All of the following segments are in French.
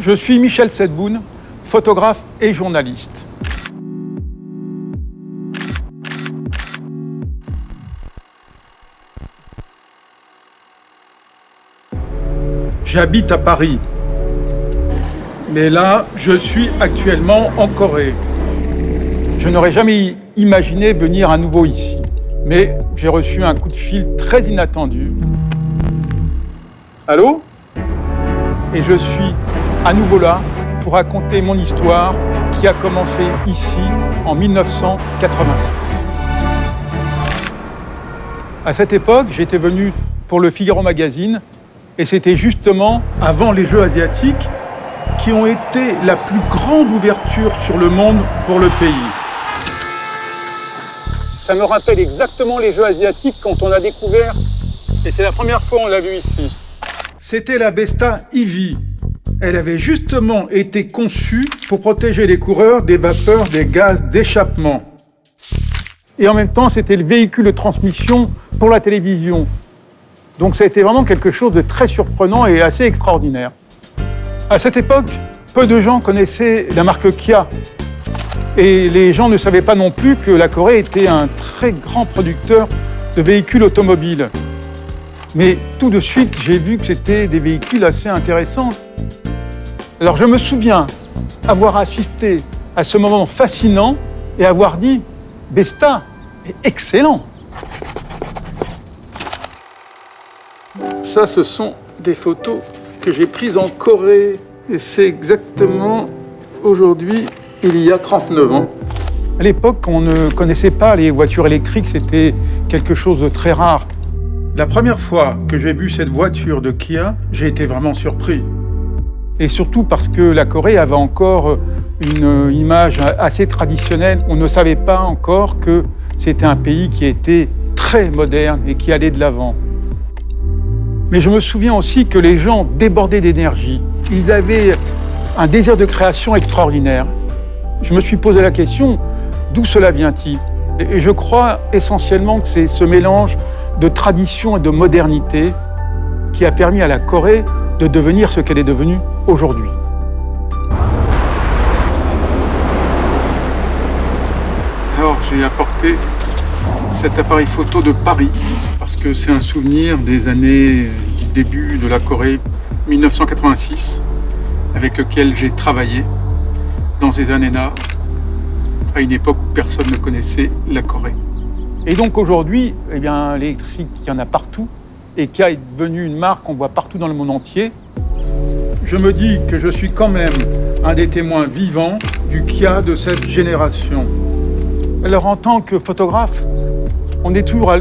Je suis Michel Sedboun, photographe et journaliste. J'habite à Paris, mais là, je suis actuellement en Corée. Je n'aurais jamais imaginé venir à nouveau ici, mais j'ai reçu un coup de fil très inattendu. Allô ? Et je suis à nouveau là pour raconter mon histoire qui a commencé ici en 1986. À cette époque, j'étais venu pour le Figaro Magazine et c'était justement avant les Jeux asiatiques qui ont été la plus grande ouverture sur le monde pour le pays. Ça me rappelle exactement les Jeux asiatiques quand on a découvert, et c'est la première fois qu'on l'a vu ici. C'était la Besta Ivy. Elle avait justement été conçue pour protéger les coureurs des vapeurs des gaz d'échappement. Et en même temps, c'était le véhicule de transmission pour la télévision. Donc ça a été vraiment quelque chose de très surprenant et assez extraordinaire. À cette époque, peu de gens connaissaient la marque Kia. Et les gens ne savaient pas non plus que la Corée était un très grand producteur de véhicules automobiles. Mais tout de suite, j'ai vu que c'était des véhicules assez intéressants. Alors je me souviens avoir assisté à ce moment fascinant et avoir dit « Besta est excellent !» Ça, ce sont des photos que j'ai prises en Corée. Et c'est exactement aujourd'hui, il y a 39 ans. À l'époque, on ne connaissait pas les voitures électriques, c'était quelque chose de très rare. La première fois que j'ai vu cette voiture de Kia, j'ai été vraiment surpris. Et surtout parce que la Corée avait encore une image assez traditionnelle. On ne savait pas encore que c'était un pays qui était très moderne et qui allait de l'avant. Mais je me souviens aussi que les gens débordaient d'énergie. Ils avaient un désir de création extraordinaire. Je me suis posé la question, d'où cela vient-il ? Et je crois essentiellement que c'est ce mélange de tradition et de modernité qui a permis à la Corée de devenir ce qu'elle est devenue aujourd'hui. Alors, j'ai apporté cet appareil photo de Paris parce que c'est un souvenir des années du début de la Corée 1986 avec lequel j'ai travaillé dans ces années-là à une époque où personne ne connaissait la Corée. Et donc aujourd'hui, l'électrique, il y en a partout et Kia est devenue une marque qu'on voit partout dans le monde entier. Je me dis que je suis quand même un des témoins vivants du Kia de cette génération. Alors en tant que photographe, on est toujours à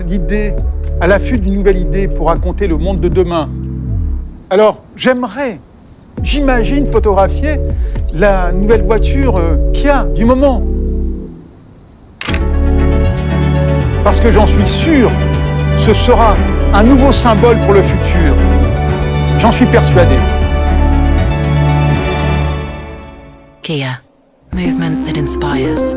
l'affût d'une nouvelle idée pour raconter le monde de demain. Alors j'imagine photographier la nouvelle voiture Kia du moment. Parce que j'en suis sûr, ce sera un nouveau symbole pour le futur. J'en suis persuadé. Kia, movement that inspires.